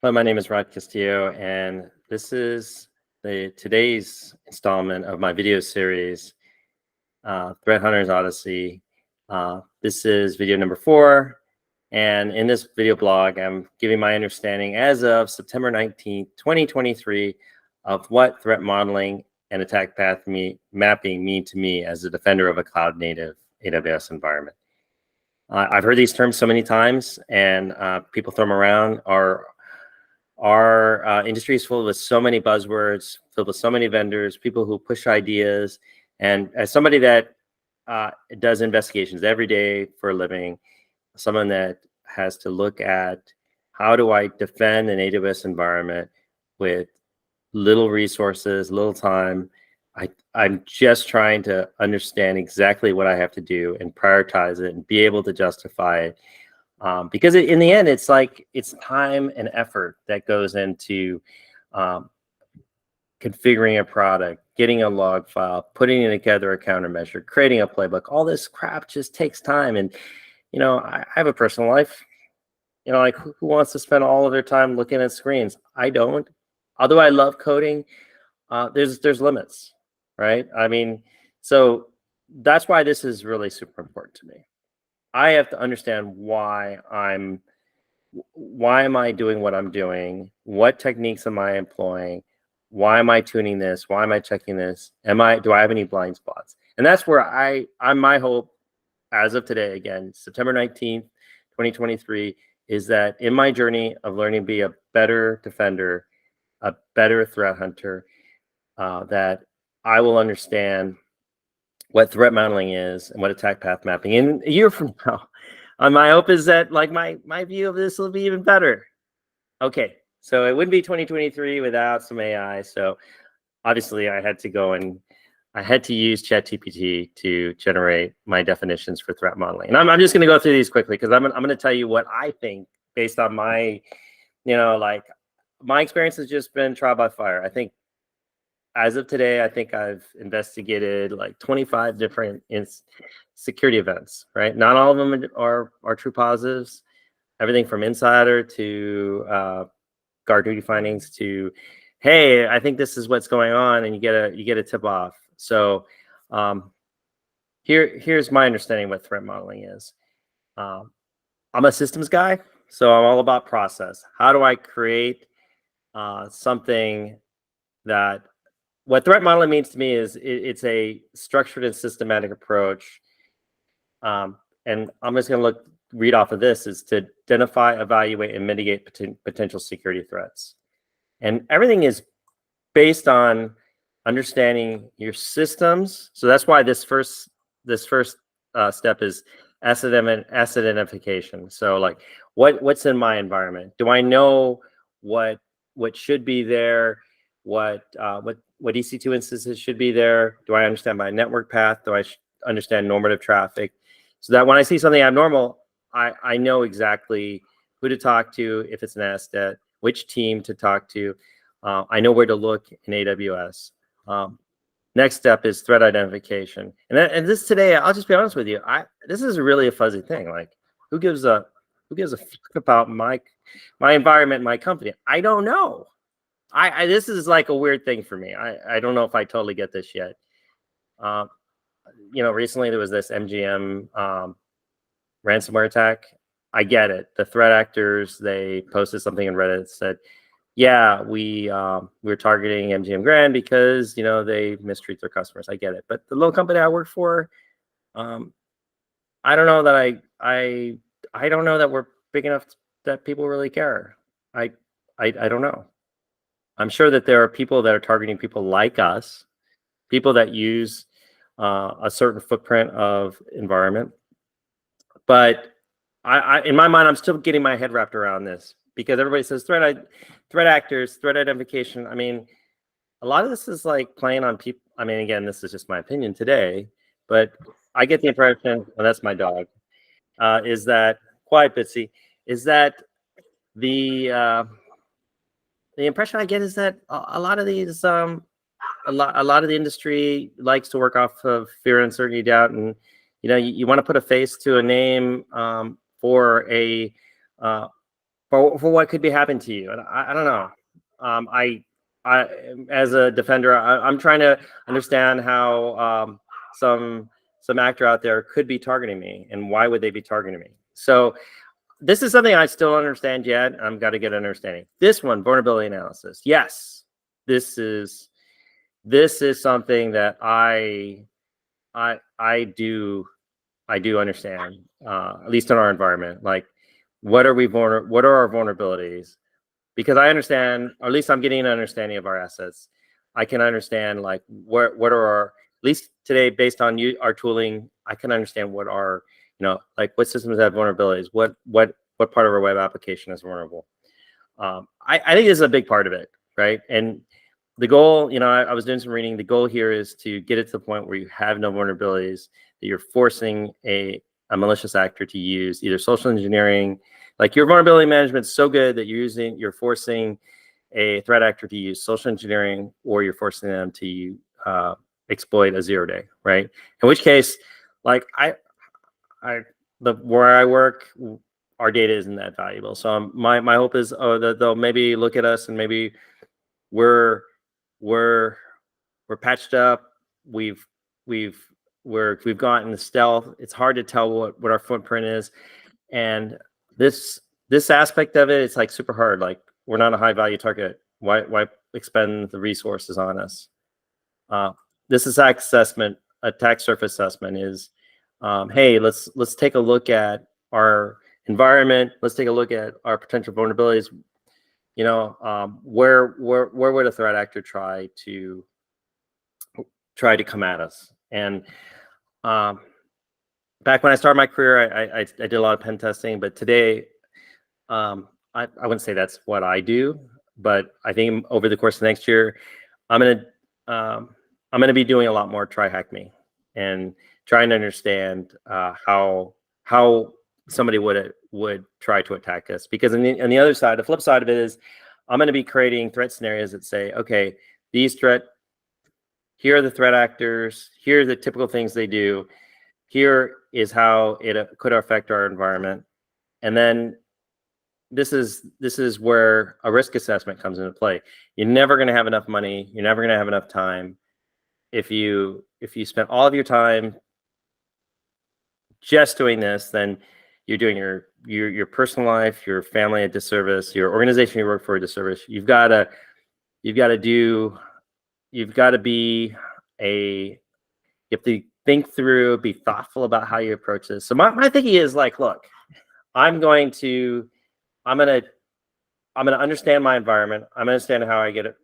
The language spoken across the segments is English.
Hi, my name is Rod Castillo, and this is today's installment of my video series, Threat Hunter's Odyssey. This is video number 4, and in this video blog, I'm giving my understanding as of September 19th, 2023, of what threat modeling and attack path mapping mean to me as a defender of a cloud-native AWS environment. I've heard these terms so many times, and people throw them around. Our industry is full with so many buzzwords, filled with so many vendors, people who push ideas. And as somebody that does investigations every day for a living, someone that has to look at how do I defend an AWS environment with little resources, little time, I'm just trying to understand exactly what I have to do and prioritize it and be able to justify it. Because in the end, it's time and effort that goes into configuring a product, getting a log file, putting together a countermeasure, creating a playbook. All this crap just takes time. And, I have a personal life. Who wants to spend all of their time looking at screens? I don't. Although I love coding, there's limits, right? So that's why this is really super important to me. I have to understand why am I doing what I'm doing? What techniques am I employing? Why am I tuning this? Why am I checking this? Do I have any blind spots? And that's where my hope as of today, again, September 19th, 2023, is that in my journey of learning to be a better defender, a better threat hunter, that I will understand what threat modeling is and what attack path mapping. And a year from now, my hope is that my view of this will be even better. Okay, so it wouldn't be 2023 without some AI. So obviously I had to use ChatGPT to generate my definitions for threat modeling. And I'm just going to go through these quickly because I'm going to tell you what I think based on my, my experience has just been trial by fire. I think as of today, I think I've investigated like 25 different security events, right? Not all of them are true positives. Everything from insider to guard duty findings to, hey, I think this is what's going on, and you get a tip off. So here's my understanding of what threat modeling is. I'm a systems guy, so I'm all about process. How do I create something that what threat modeling means to me is it's a structured and systematic approach. And I'm just going to read off of this is to identify, evaluate, and mitigate potential security threats. And everything is based on understanding your systems. So that's why this first step is asset identification. So what's in my environment? Do I know what should be there? What EC2 instances should be there? Do I understand my network path? Do I understand normative traffic? So that when I see something abnormal, I know exactly who to talk to if it's an asset, which team to talk to. I know where to look in AWS. Next step is threat identification. And this today, I'll just be honest with you, this is really a fuzzy thing. Like, who gives a fuck about my environment, my company? I don't know. This is like a weird thing for me. I don't know if I totally get this yet. Recently there was this MGM ransomware attack. I get it. The threat actors, they posted something on Reddit that said, yeah, we're targeting MGM Grand because they mistreat their customers. I get it. But the little company I work for, I don't know that I don't know that we're big enough that people really care. I don't know. I'm sure that there are people that are targeting people like us, people that use a certain footprint of environment. But in my mind, I'm still getting my head wrapped around this because everybody says threat actors, threat identification. A lot of this is like playing on people. Again, this is just my opinion today, but I get the impression, well, that's my dog, is that, quiet Bitsy, is that the impression I get is that a lot of these, a lot of the industry likes to work off of fear, uncertainty, doubt, and you want to put a face to a name for a for what could be happening to you. And I don't know. I as a defender, I'm trying to understand how some actor out there could be targeting me, and why would they be targeting me. So this is something I still don't understand yet. I've got to get an understanding. This one, vulnerability analysis. Yes, this is something that I do understand, at least in our environment. Like, what are our vulnerabilities? Because I understand, or at least I'm getting an understanding of our assets. I can understand, like, what are our, at least today, based on our tooling, I can understand what are, like, what systems have vulnerabilities, what part of our web application is vulnerable. I think this is a big part of it, right? And the goal, I was doing some reading. The goal here is to get it to the point where you have no vulnerabilities, that you're forcing a malicious actor to use either social engineering, like your vulnerability management is so good that you're forcing a threat actor to use social engineering, or you're forcing them to exploit a 0-day, right? In which case, like where I work, our data isn't that valuable. So my hope is that they'll maybe look at us, and maybe we're patched up. We've gotten stealth. It's hard to tell what our footprint is, and this aspect of it, it's like super hard. Like, we're not a high value target. Why expend the resources on us? This attack surface assessment is, hey, let's take a look at our environment. Let's take a look at our potential vulnerabilities. Where would a threat actor try to come at us? And back when I started my career, I did a lot of pen testing, but today, I wouldn't say that's what I do. But I think over the course of next year, I'm gonna be doing a lot more try hack me, and trying to understand how somebody would try to attack us. Because on the other side, the flip side of it is, I'm going to be creating threat scenarios that say, okay, here are the threat actors, here are the typical things they do, here is how it could affect our environment. And then this is where a risk assessment comes into play. You're never going to have enough money, you're never going to have enough time if you spend all of your time just doing this. Then you're doing your personal life, your family a disservice, your organization you work for a disservice. You've got to think through, be thoughtful about how you approach this. So my thinking is, like, look, I'm going to understand my environment. I'm going to understand how I get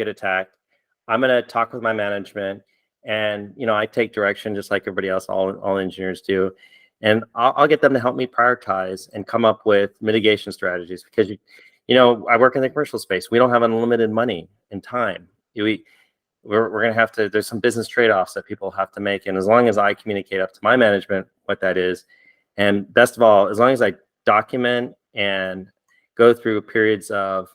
attacked. I'm going to talk with my management, and I take direction just like everybody else, all engineers do, and I'll get them to help me prioritize and come up with mitigation strategies. Because I work in the commercial space. We don't have unlimited money and time. We're going to have to. There's some business trade-offs that people have to make, and as long as I communicate up to my management what that is, and best of all, as long as I document and go through periods of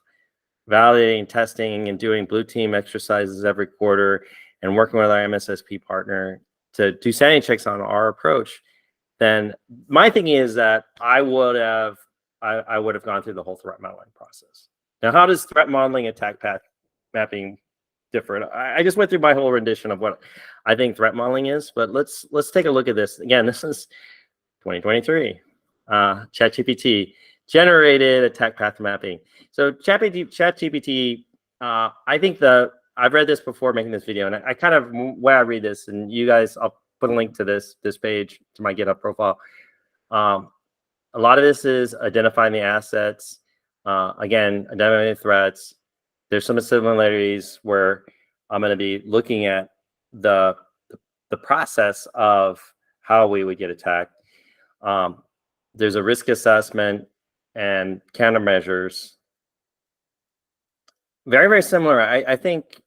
validating, testing, and doing blue team exercises every quarter, and working with our MSSP partner to do sanity checks on our approach, then my thinking is that I would have gone through the whole threat modeling process. Now, how does threat modeling attack path mapping differ? I just went through my whole rendition of what I think threat modeling is, but let's take a look at this. Again, this is 2023. ChatGPT generated attack path mapping. So ChatGPT, I think I've read this before making this video, and I kind of, when I read this, and you guys, I'll put a link to this page to my GitHub profile. A lot of this is identifying the assets, again, identifying the threats. There's some similarities where I'm going to be looking at the process of how we would get attacked. There's a risk assessment and countermeasures. Very, very similar. I think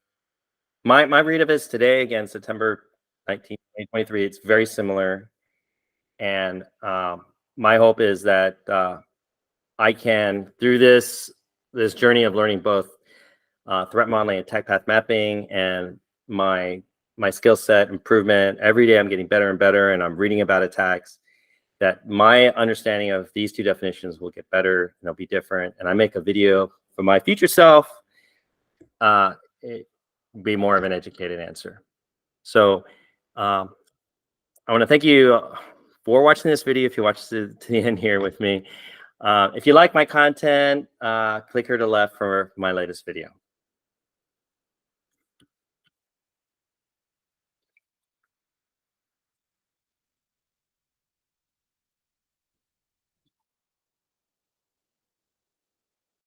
my read of this today, again, September 19, 2023, it's very similar. And my hope is that I can, through this journey of learning both threat modeling and attack path mapping, and my skill set improvement, every day I'm getting better and better, and I'm reading about attacks, that my understanding of these two definitions will get better and they'll be different. And I make a video for my future self, it be more of an educated answer. So I want to thank you for watching this video. If you watched to the end here with me, if you like my content, click here to the left for my latest video.